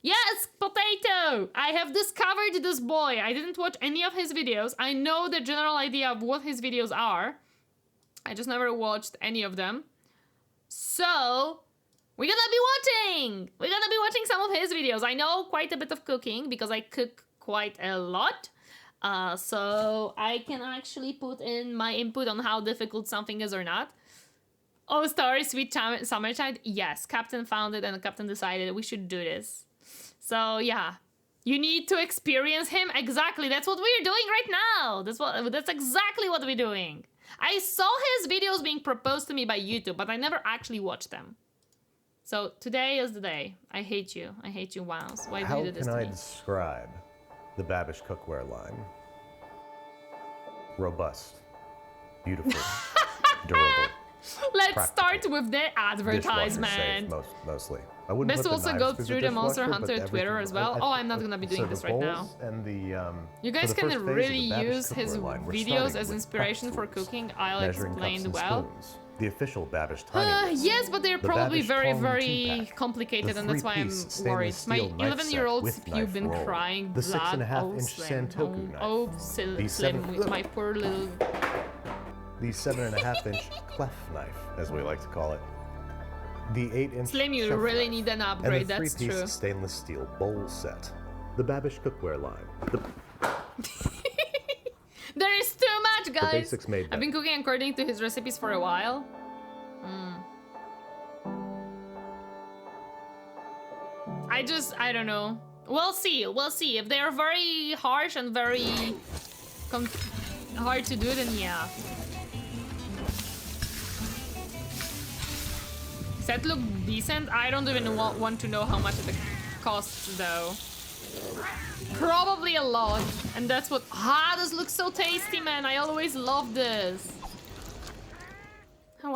Yes, Potato! I have discovered this boy. I didn't watch any of his videos. I know the general idea of what his videos are. I just never watched any of them. So, we're gonna be watching! We're gonna be watching some of his videos. I know quite a bit of cooking because I cook quite a lot. So I can actually put in my input on how difficult something is or not. Oh, Story, Sweet Summertime. Yes, Captain found it and the Captain decided we should do this. So yeah, you need to experience him. Exactly, that's what we're doing right now. That's exactly what we're doing. I saw his videos being proposed to me by YouTube, but I never actually watched them. So today is the day. I hate you. I hate you, Wows. Why do you do this to me? How can I describe the Babish cookware line? Robust, beautiful, durable. Let's start with the advertisement. Safe, mostly. I wouldn't Best put the also knives go through through the Monster dishwasher, Hunter Twitter as well. Oh, I'm not gonna be doing this right now. And You guys can really use his videos as inspiration for cooking. I'll explain well. The official Babish tiny yes, but they're probably very complicated, and that's why I'm worried. My 11-year-old CPU been crying the blood. 6.5-inch Santoku knife. Oh, Slim, my poor little. The 7.5-inch clef knife, as we like to call it. The 8-inch Slim, you really need an upgrade. and the That's true. 3-piece stainless steel bowl set. The Babish cookware line. There is too much, guys! The basics made I've been cooking according to his recipes for a while. I don't know. We'll see. If they're very harsh and very hard to do, then yeah. Set look decent. I don't even want to know how much it costs though. Probably a lot, and that's what. This looks so tasty, man. I always love this.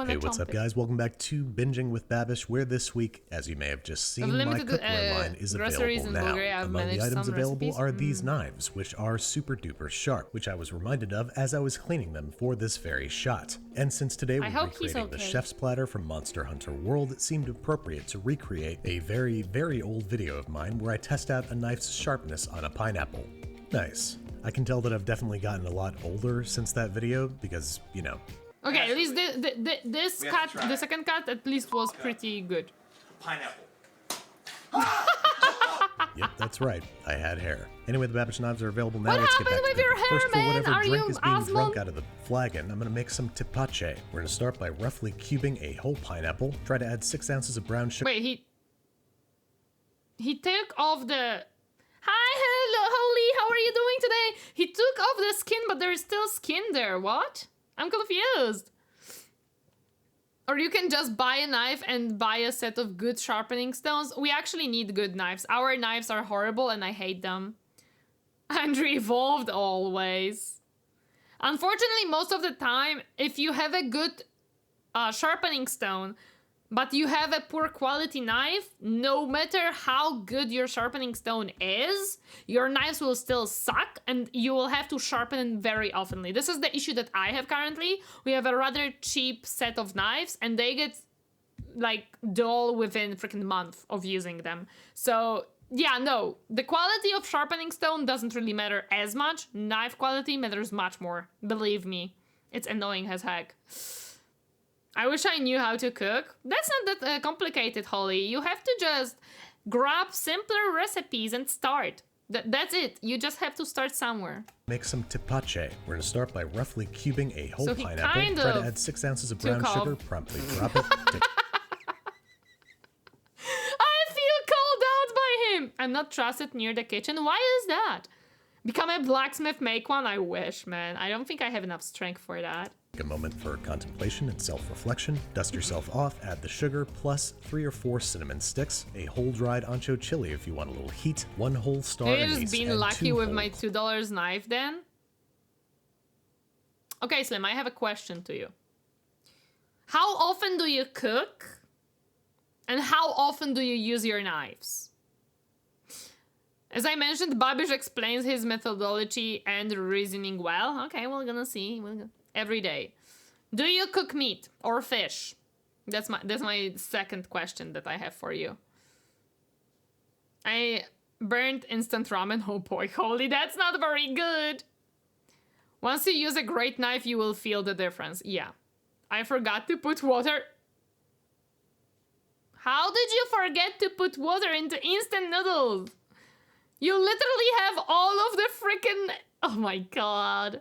Hey, what's up, guys? Welcome back to Binging with Babish, where this week, as you may have just seen, my cookware line is available now. Among the items available are these knives, which are super duper sharp, which I was reminded of as I was cleaning them for this very shot. And since today we're recreating the chef's platter from Monster Hunter World, it seemed appropriate to recreate a very, very old video of mine where I test out a knife's sharpness on a pineapple. Nice. I can tell that I've definitely gotten a lot older since that video because, you know. Okay, at least this cut, the second cut, at least was pretty good. Pineapple. Yep, that's right. I had hair. Anyway, the Babish knives are available now. What Let's get back happened with to your it. hair, First, for man? whatever Are drink you is being Osmond? drunk out of the flagon, I'm gonna make some CptRardann. We're gonna start by roughly cubing a whole pineapple. Try to add 6 ounces of brown sugar. Wait, he took off the. Hi, hello, Holly. How are you doing today? He took off the skin, but there is still skin there. What? I'm confused. Or you can just buy a knife and buy a set of good sharpening stones. We actually need good knives. Our knives are horrible and I hate them. And revolved always. Unfortunately, most of the time, if you have a good sharpening stone, but you have a poor quality knife, no matter how good your sharpening stone is, your knives will still suck and you will have to sharpen very oftenly. This is the issue that I have currently. We have a rather cheap set of knives and they get like dull within freaking month of using them. So yeah, no, the quality of sharpening stone doesn't really matter as much. Knife quality matters much more. Believe me, it's annoying as heck. I wish I knew how to cook. That's not that complicated, Holly. You have to just grab simpler recipes and start. That's it. You just have to start somewhere. Make some CptRardann. We're going to start by roughly cubing a whole pineapple. Kind Try to add 6 ounces of brown sugar. Promptly drop it. I feel called out by him. I'm not trusted near the kitchen. Why is that? Become a blacksmith, make one? I wish, man. I don't think I have enough strength for that. Take a moment for contemplation and self-reflection. Dust yourself off, add the sugar, plus 3 or 4 cinnamon sticks, a whole dried ancho chili if you want a little heat, 1 whole star anise, You've just been lucky with my $2 knife then? Okay, Slim, I have a question to you. How often do you cook? And how often do you use your knives? As I mentioned, Babish explains his methodology and reasoning well. Okay, we're gonna see. Every day. Do you cook meat or fish? That's my second question that I have for you. I burnt instant ramen. Oh boy, holy, that's not very good. Once you use a great knife, you will feel the difference. Yeah. I forgot to put water. How did you forget to put water into instant noodles? You literally have all of the freaking... Oh my god.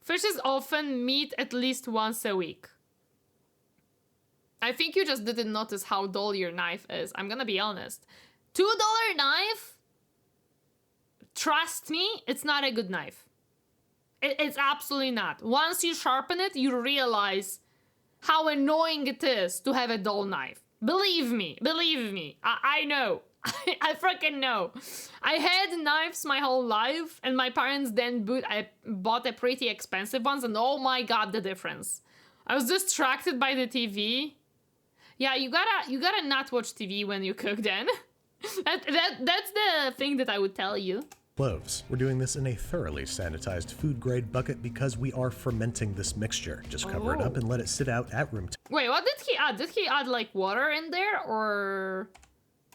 Fish is often meat at least once a week. I think you just didn't notice how dull your knife is. I'm gonna be honest. $2 knife? Trust me, it's not a good knife. It's absolutely not. Once you sharpen it, you realize how annoying it is to have a dull knife. Believe me. I know. I freaking know. I had knives my whole life, and my parents then bought a pretty expensive ones, and oh my god, the difference. I was distracted by the TV. Yeah, you gotta not watch TV when you cook then. That's the thing that I would tell you. Cloves. We're doing this in a thoroughly sanitized food-grade bucket because we are fermenting this mixture. Just cover it up and let it sit out at room temperature. Wait, what did he add? Did he add like water in there or...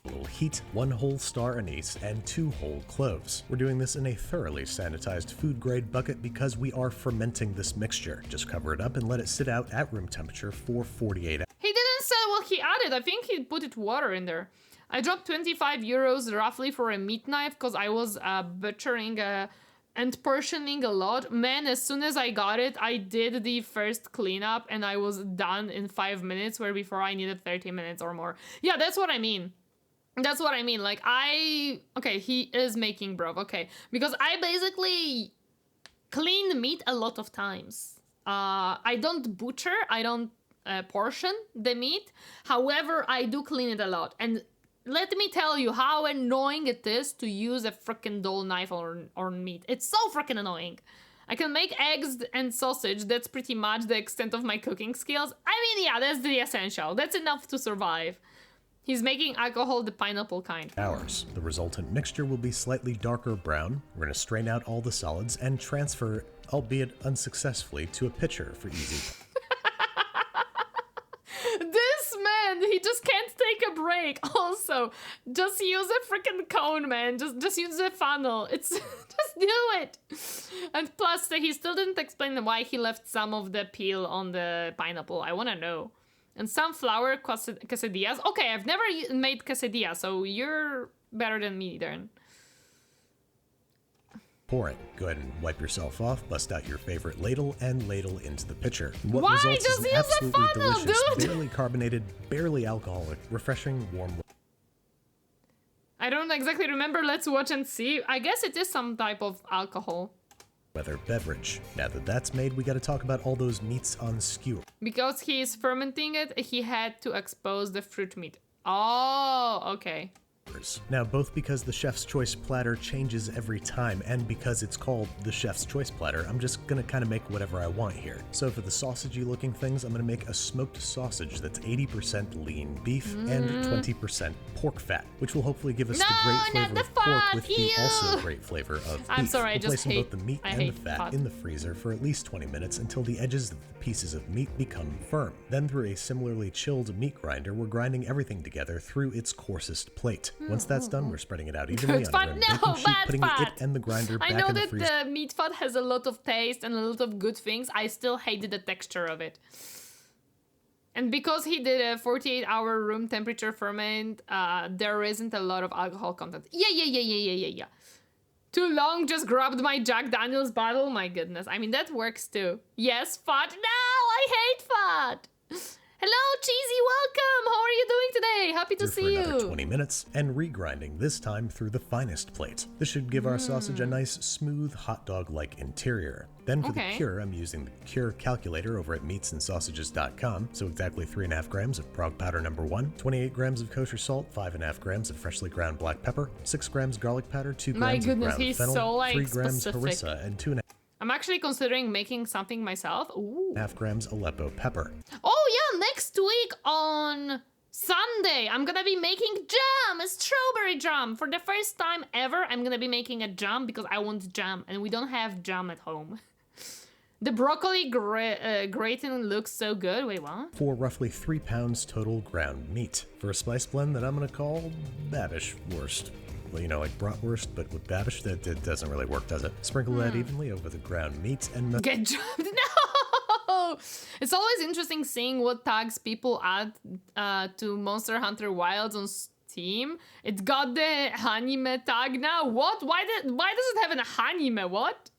A little heat, 1 whole star anise, and 2 whole cloves. We're doing this in a thoroughly sanitized food-grade bucket because we are fermenting this mixture. Just cover it up and let it sit out at room temperature for 48 hours. He didn't say what he added. I think he put water in there. I dropped 25 euros roughly for a meat knife because I was butchering and portioning a lot. Man, as soon as I got it, I did the first cleanup and I was done in 5 minutes, where before I needed 30 minutes or more. Yeah, that's what I mean. That's what I mean. Like, okay, he is making broth. Okay, because I basically clean meat a lot of times. I don't butcher. I don't portion the meat. However, I do clean it a lot. And let me tell you how annoying it is to use a freaking dull knife on meat. It's so freaking annoying. I can make eggs and sausage. That's pretty much the extent of my cooking skills. I mean, yeah, that's the essential. That's enough to survive. He's making alcohol the pineapple kind. Hours. The resultant mixture will be slightly darker brown. We're going to strain out all the solids and transfer, albeit unsuccessfully, to a pitcher for easy. This man, he just can't take a break. Also, just use a freaking cone, man. Just use a funnel. It's just do it. And plus, he still didn't explain why he left some of the peel on the pineapple. I want to know. And sunflower quesadillas. Okay, I've never made quesadillas, so you're better than me, Darren. Pouring. Go ahead and wipe yourself off, bust out your favorite ladle, and ladle into the pitcher. What Why results just is an use absolutely a funnel, delicious, dude? barely carbonated, barely alcoholic, refreshing, warm. I don't exactly remember. Let's watch and see. I guess it is some type of alcohol. Weather beverage. Now that that's made, we got to talk about all those meats on skewer. Because he's fermenting it, he had to expose the fruit meat. Oh, okay. Now, both because the Chef's Choice platter changes every time and because it's called the Chef's Choice platter, I'm just gonna kind of make whatever I want here. So for the sausagey looking things, I'm gonna make a smoked sausage that's 80% lean beef and 20% pork fat, which will hopefully give us the great flavor of pork with the also great flavor of beef. I'm sorry, I we'll just place hate both the meat and the fat in the freezer for at least 20 minutes until the edges of the pieces of meat become firm. Then through a similarly chilled meat grinder, we're grinding everything together through its coarsest plate. Once that's done, we're spreading it out evenly on a rim baking sheet, putting it and the grinder back in the freezer. I know that the meat fat has a lot of taste and a lot of good things. I still hated the texture of it. And because he did a 48-hour room temperature ferment, there isn't a lot of alcohol content. Yeah. Too long, just grabbed my Jack Daniels bottle. My goodness. I mean, that works too. Yes, fat. No, I hate fat. Hello, Cheesy, welcome! How are you doing today? Happy to see you! For another 20 minutes, and regrinding, this time through the finest plate. This should give our sausage a nice, smooth, hot dog-like interior. Then for the cure, I'm using the cure calculator over at meatsandSausages.com. So exactly 3.5 grams of Prague powder number 1, 28 grams of kosher salt, 5.5 grams of freshly ground black pepper, 6 grams garlic powder, 2 grams of ground fennel, so, 3 grams harissa, and 2.5 I'm actually considering making something myself. Ooh. 1/2 grams Aleppo pepper. Oh yeah, next week on Sunday, I'm gonna be making jam, a strawberry jam. For the first time ever, I'm gonna be making a jam because I want jam, and we don't have jam at home. The broccoli gratin looks so good. Wait, what? For roughly 3 pounds total ground meat. For a spice blend that I'm gonna call Babish Wurst. Well, you know, like bratwurst, but with Babish, that doesn't really work, does it? Sprinkle that evenly over the ground meat and... Get jumped? No! It's always interesting seeing what tags people add to Monster Hunter Wilds on Steam. It got the anime tag now. What? Why does it have an anime? What?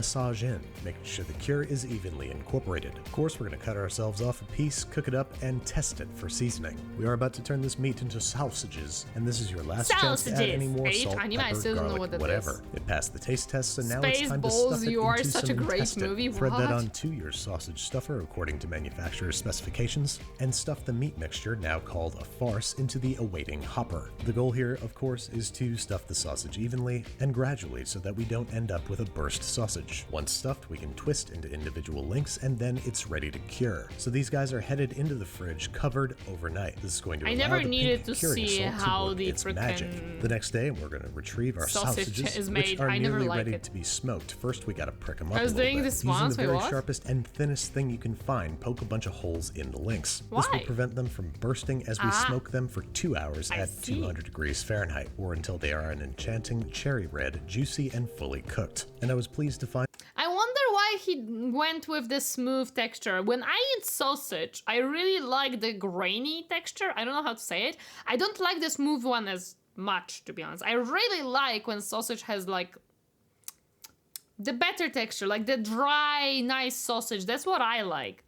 Massage in, making sure the cure is evenly incorporated. Of course, we're going to cut ourselves off a piece, cook it up, and test it for seasoning. We are about to turn this meat into sausages, and this is your last chance to add any more salt, pepper, garlic, whatever. It passed the taste test, so now it's time to stuff it into some intestine. Thread that onto your sausage stuffer according to manufacturer's specifications, and stuff the meat mixture, now called a farce, into the awaiting hopper. The goal here, of course, is to stuff the sausage evenly and gradually so that we don't end up with a burst sausage. Once stuffed, we can twist into individual links and then it's ready to cure. So these guys are headed into the fridge covered overnight. This is going to allow the pink curing salt to work its magic. The next day, we're going to retrieve our sausages, which are nearly ready to be smoked. First, we got to prick them up a little bit. Using the very sharpest and thinnest thing you can find, poke a bunch of holes in the links. This will prevent them from bursting as we smoke them for 2 hours at 200 degrees Fahrenheit, or until they are an enchanting cherry red, juicy, and fully cooked. And I was pleased to find... I wonder why he went with the smooth texture. When I eat sausage, I really like the grainy texture. I don't know how to say it. I don't like the smooth one as much, to be honest. I really like when sausage has like the better texture, like the dry, nice sausage. That's what I like.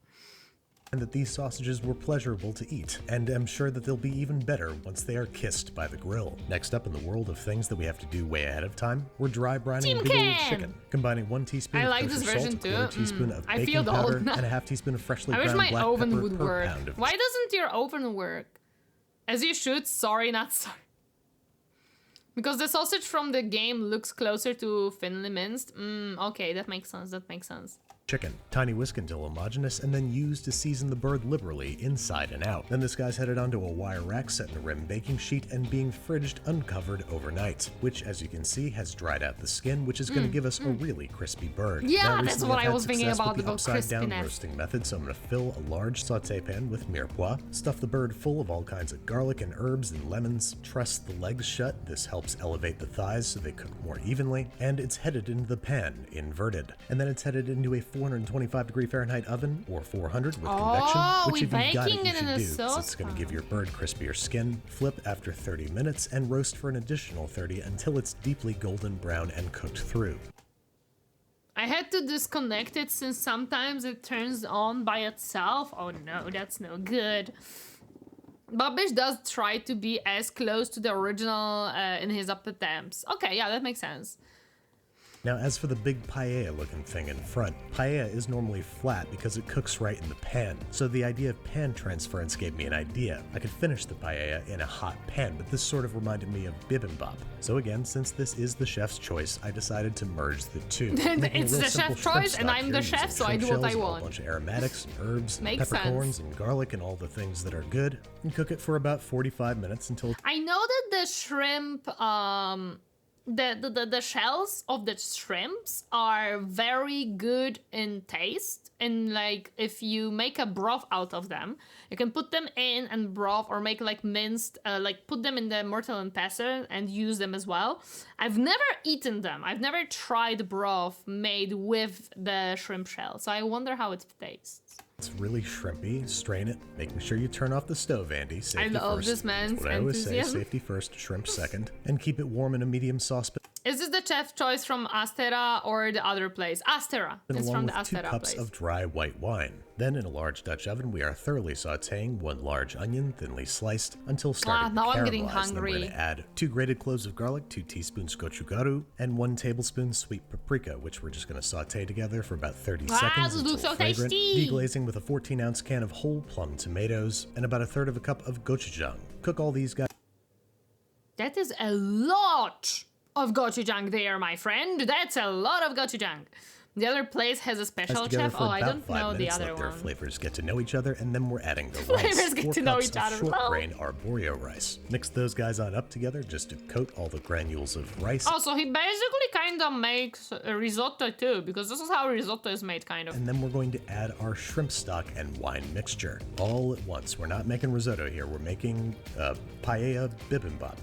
And that these sausages were pleasurable to eat, and I'm sure that they'll be even better once they are kissed by the grill. Next up in the world of things that we have to do way ahead of time, we're dry brining big old chicken, combining 1 teaspoon of kosher salt, 1/4 teaspoon of baking powder, and a 1/2 teaspoon of freshly ground black pepper per pound of... Why doesn't your oven work? As you should. Sorry, not sorry. Because the sausage from the game looks closer to thinly minced. Okay, that makes sense. That makes sense. Chicken. Tiny whisk until homogeneous and then used to season the bird liberally inside and out. Then this guy's headed onto a wire rack set in a rim baking sheet and being fridged uncovered overnight, which as you can see has dried out the skin, which is going to give us a really crispy bird. Yeah, that's what I was thinking about the upside down roasting method, so I'm going to fill a large saute pan with mirepoix, stuff the bird full of all kinds of garlic and herbs and lemons, truss the legs shut. This helps elevate the thighs so they cook more evenly, and it's headed into the pan inverted, and then it's headed into a 425 degree Fahrenheit oven, or 400 with convection, which if you've got it, you should do, because it's going to give your bird crispier skin. Flip after 30 minutes and roast for an additional 30 until it's deeply golden brown and cooked through. I had to disconnect it since sometimes it turns on by itself. Oh no, that's no good. Babish does try to be as close to the original in his attempts. Okay, yeah, that makes sense. Now, as for the big paella looking thing in front, paella is normally flat because it cooks right in the pan, so the idea of pan transference gave me an idea. I could finish the paella in a hot pan, but this sort of reminded me of bibimbap. So again, since this is the chef's choice, I decided to merge the two. It's the chef's choice and I'm the chef, so I do what I want. A bunch of aromatics and herbs, peppercorns and garlic and all the things that are good, and cook it for about 45 minutes until... I know that the shrimp, the shells of the shrimps are very good in taste, and like if you make a broth out of them, you can put them in and broth, or make like minced, like put them in the mortar and pestle and use them as well. I've never eaten them. I've never tried broth made with the shrimp shell, so I wonder how it tastes. It's really shrimpy. Strain it, making sure you turn off the stove, Andy. Safety I love first. This man's That's what I always say, safety first, shrimp second, and keep it warm in a medium saucepan. Is this the chef's choice from Astera or the other place? Astera. It's from the Astera 2 cups of dry white wine. Then in a large Dutch oven, we are thoroughly sautéing 1 large onion, thinly sliced, until starting to caramelize. I'm getting hungry. Then we're going to add 2 grated cloves of garlic, 2 teaspoons gochugaru, and 1 tablespoon sweet paprika, which we're just going to sauté together for about 30 seconds until so fragrant. Tasty. Deglazing with a 14-ounce can of whole plum tomatoes and about 1/3 cup of gochujang. Cook all these guys. That is a lot of gochujang there, my friend. That's a lot of gochujang. The other place has a special chef. Oh, I don't know the other let one. Their flavors get to know each other, and then we're adding the Flavors rice. get 4 to know cups each of other. short Oh. grain arborio rice. Mix those guys on up together just to coat all the granules of rice. Also, he basically kind of makes a risotto too, because this is how risotto is made, kind of. And then we're going to add our shrimp stock and wine mixture all at once. We're not making risotto here. We're making paella bibimbap.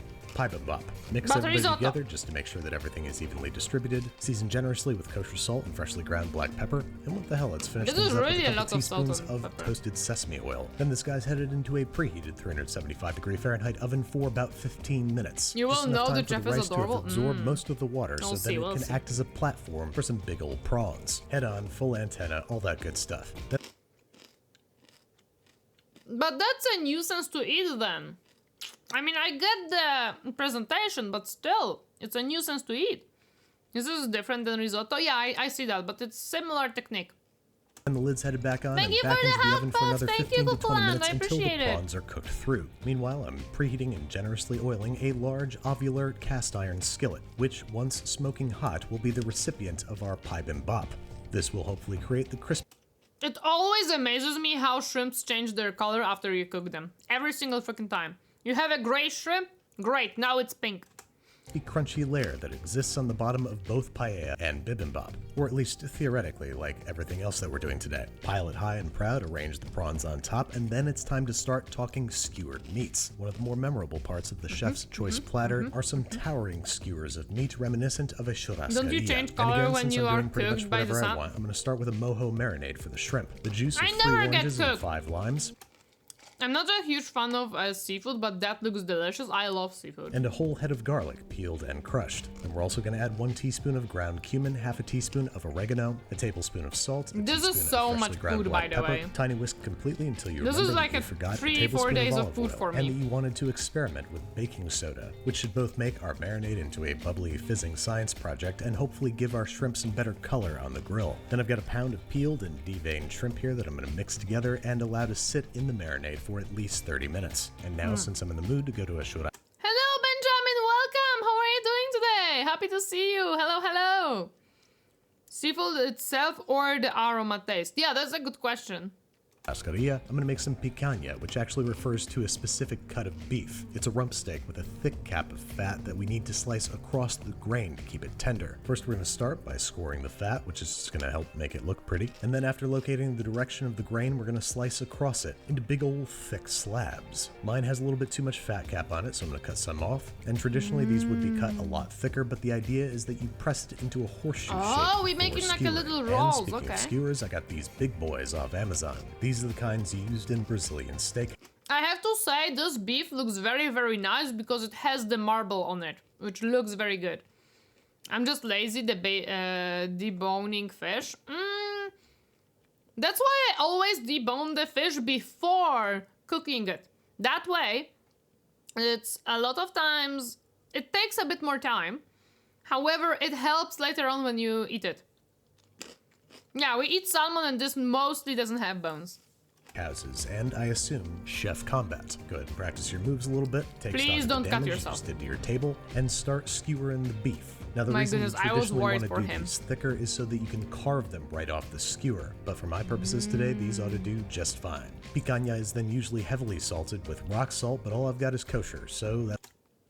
Mix everything together just to make sure that everything is evenly distributed. Season generously with kosher salt and freshly ground black pepper. And what the hell, let's finish things up with a couple teaspoons of toasted sesame oil. Then this guy's headed into a preheated 375-degree Fahrenheit oven for about 15 minutes. You will know the chef is adorable. To absorb most of the water so that we'll it can act as a platform for some big old prawns. Head on, full antenna, all that good stuff. But that's a nuisance to eat then. I mean, I get the presentation, but still, it's a nuisance to eat. This is different than risotto. Yeah, I see that, but it's similar technique. And the lid's headed back on Thank and you back for into the the oven for another 15 to 20 minutes I until the appreciate prawns are cooked through. Meanwhile, I'm preheating and generously oiling a large ovular cast iron skillet, which, once smoking hot, will be the recipient of our pai bimbap. This will hopefully create the crisp. It always amazes me how shrimps change their color after you cook them. Every single freaking time. You have a gray shrimp? Great, now it's pink. Crunchy layer that exists on the bottom of both paella and bibimbap, or at least theoretically, like everything else that we're doing today. Pile it high and proud, arrange the prawns on top, and then it's time to start talking skewered meats. One of the more memorable parts of the chef's choice platter are some towering skewers of meat reminiscent of a churrascaria. Don't you change color and again, when since you I'm are doing pretty much cooked by the whatever I sun? want, I'm going to start with a mojo marinade for the shrimp. The juice of I 3 never get oranges and cooked. 5 limes. I'm not a huge fan of seafood, but that looks delicious. I love seafood. And a whole head of garlic, peeled and crushed. And we're also going to add 1 teaspoon of ground cumin, half a teaspoon of oregano, a tablespoon of salt, a This is teaspoon so of freshly much ground food, black by the pepper, way. tiny whisk completely until you This remember is like that you a forgot 3-4 a tablespoon days of of olive food oil, for and me. that you wanted to experiment with baking soda, which should both make our marinade into a bubbly, fizzing science project and hopefully give our shrimp some better color on the grill. Then I've got a pound of peeled and deveined shrimp here that I'm going to mix together and allow to sit in the marinade for at least 30 minutes. And now, since I'm in the mood to go to a shura. Hello, Benjamin. Welcome. How are you doing today? Happy to see you. Hello, hello. Seafood itself or the aroma taste? Yeah, that's a good question. Churrascaria, I'm going to make some picanha, which actually refers to a specific cut of beef. It's a rump steak with a thick cap of fat that we need to slice across the grain to keep it tender. First, we're going to start by scoring the fat, which is just going to help make it look pretty. And then after locating the direction of the grain, we're going to slice across it into big old thick slabs. Mine has a little bit too much fat cap on it, so I'm going to cut some off. And traditionally, these would be cut a lot thicker, but the idea is that you press it into a horseshoe shape. Oh, we before make it like a skewering. little And rolls, speaking okay. of skewers, I got these big boys off Amazon. These are the kinds used in Brazilian steak. I have to say, this beef looks very, very nice because it has the marble on it, which looks very good. I'm just lazy, deboning fish. That's why I always debone the fish before cooking it. That way, it's a lot of times, it takes a bit more time. However, it helps later on when you eat it. Yeah, we eat salmon and this mostly doesn't have bones. Houses, and I assume chef combat. Go ahead and practice your moves a little bit. Take Please stock of the don't cut damage yourself. you just did to your table, and start skewering the beef. Now the My reason goodness, you I was traditionally worried want for to do him. these thicker is so that you can carve them right off the skewer. But for my purposes today, these ought to do just fine. Picanha is then usually heavily salted with rock salt, but all I've got is kosher, so that.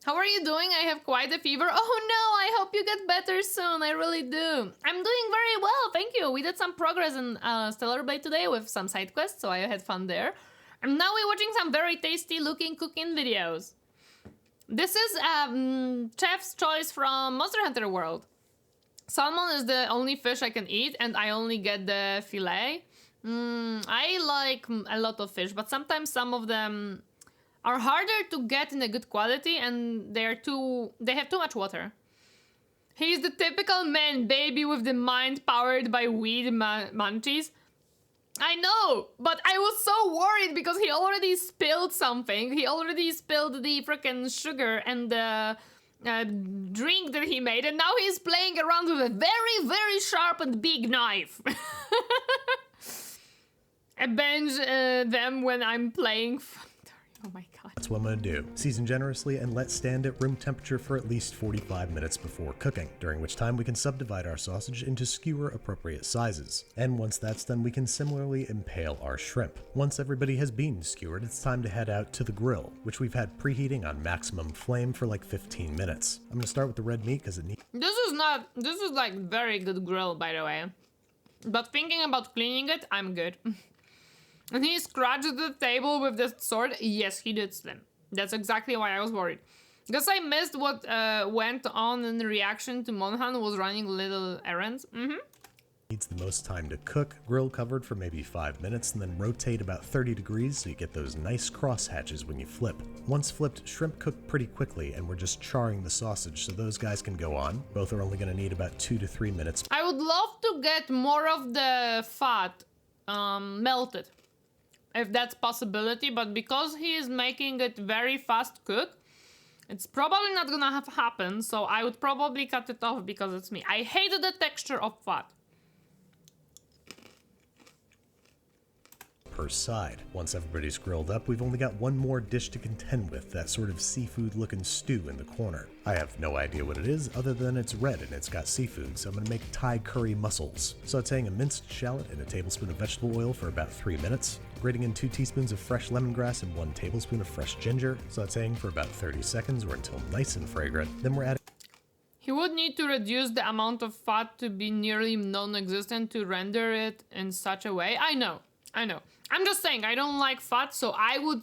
How are you doing? I have quite a fever. Oh no, I hope you get better soon. I really do. I'm doing very well, thank you. We did some progress in Stellar Blade today with some side quests, so I had fun there. And now we're watching some very tasty looking cooking videos. This is chef's choice from Monster Hunter World. Salmon is the only fish I can eat, and I only get the fillet. I like a lot of fish, but sometimes some of them are harder to get in a good quality, and they have too much water. He's the typical man baby with the mind powered by weed munchies. I know, but I was so worried because he already spilled something. He already spilled the freaking sugar and the drink that he made, and now he's playing around with a very, very sharp and big knife. I binge them when I'm playing. Oh my god. God. That's what I'm gonna do. Season generously and let stand at room temperature for at least 45 minutes before cooking, during which time we can subdivide our sausage into skewer appropriate sizes. And once that's done, we can similarly impale our shrimp. Once everybody has been skewered, it's time to head out to the grill, which we've had preheating on maximum flame for like 15 minutes. I'm gonna start with the red meat because it needs... This is like very good grill, by the way. But thinking about cleaning it, I'm good. And he scratched the table with the sword. Yes, he did, Slim. That's exactly why I was worried. Because I missed what went on in reaction to Monhan was running little errands. Needs the most time to cook, grill covered for maybe 5 minutes, and then rotate about 30 degrees so you get those nice cross hatches when you flip. Once flipped, shrimp cook pretty quickly, and we're just charring the sausage so those guys can go on. Both are only going to need about 2 to 3 minutes. I would love to get more of the fat melted, if that's possibility, but because he is making it very fast cook, it's probably not gonna happen, so I would probably cut it off because it's me. I hate the texture of fat. Per side. Once everybody's grilled up, we've only got one more dish to contend with, that sort of seafood looking stew in the corner. I have no idea what it is other than it's red and it's got seafood, so I'm gonna make Thai curry mussels. Sauteing a minced shallot in a tablespoon of vegetable oil for about 3 minutes, grating in 2 teaspoons of fresh lemongrass and 1 tablespoon of fresh ginger, sauteing for about 30 seconds or until nice and fragrant. Then we're adding... He would need to reduce the amount of fat to be nearly non-existent to render it in such a way. I know. I'm just saying, I don't like fat, so I would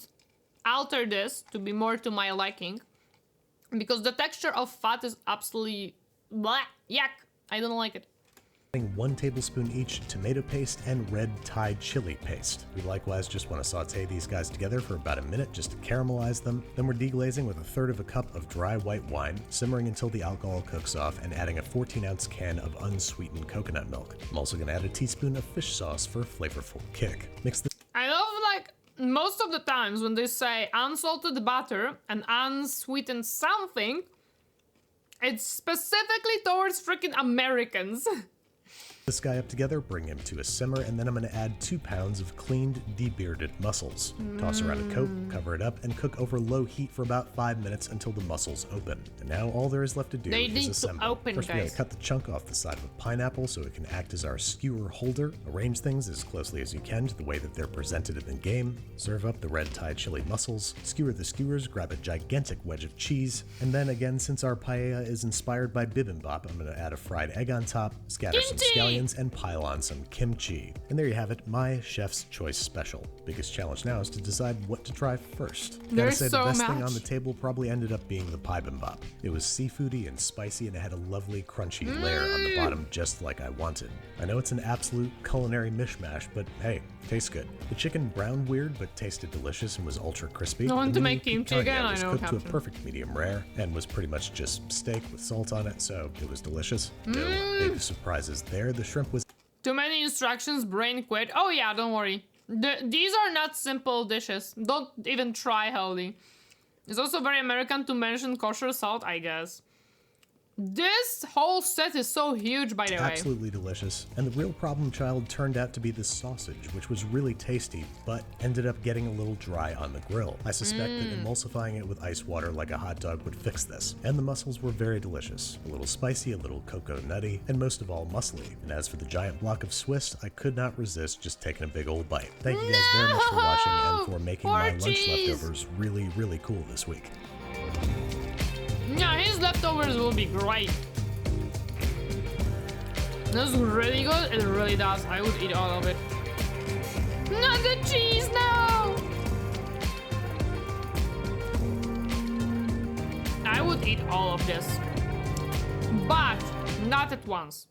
alter this to be more to my liking. Because the texture of fat is absolutely blah, yuck. I don't like it. 1 tablespoon each tomato paste and red Thai chili paste. We likewise just want to saute these guys together for about a minute just to caramelize them. Then we're deglazing with 1/3 cup of dry white wine, simmering until the alcohol cooks off, and adding a 14-ounce can of unsweetened coconut milk. I'm also going to add a teaspoon of fish sauce for a flavorful kick. Mix this. I love, like, most of the times when they say unsalted butter and unsweetened something, it's specifically towards freaking Americans. This guy up together, bring him to a simmer, and then I'm going to add 2 pounds of cleaned, debearded mussels. Toss around a coat, cover it up, and cook over low heat for about 5 minutes until the mussels open. And now all there is left to do is assemble. First, we gotta cut the chunk off the side of a pineapple so it can act as our skewer holder. Arrange things as closely as you can to the way that they're presented in the game. Serve up the red Thai chili mussels. Skewer the skewers, grab a gigantic wedge of cheese, and then again, since our paella is inspired by bibimbap, I'm going to add a fried egg on top, scatter some scallions, and pile on some kimchi. And there you have it, my chef's choice special. Biggest challenge now is to decide what to try first. Gotta say, the best thing on the table probably ended up being the bibimbap. It was seafoody and spicy, and it had a lovely crunchy layer on the bottom, just like I wanted. I know it's an absolute culinary mishmash, but hey, tastes good. The chicken browned weird, but tasted delicious and was ultra crispy. I want to make kimchi again, I know. It was cooked to a perfect medium rare and was pretty much just steak with salt on it, so it was delicious. No big surprises there. The shrimp was... Too many instructions, brain quit. Oh yeah, don't worry. These are not simple dishes. Don't even try, Holly. It's also very American to mention kosher salt, I guess. This whole set is so huge, by the way. Absolutely delicious. And the real problem child turned out to be the sausage, which was really tasty, but ended up getting a little dry on the grill. I suspect that emulsifying it with ice water like a hot dog would fix this. And the mussels were very delicious. A little spicy, a little cocoa nutty, and most of all muscly. And as for the giant block of Swiss, I could not resist just taking a big old bite. Thank you guys very much for watching and for making my lunch leftovers really, really cool this week. Yeah, his leftovers will be great. This is really good. It really does. I would eat all of it. Not the cheese, no! I would eat all of this. But not at once.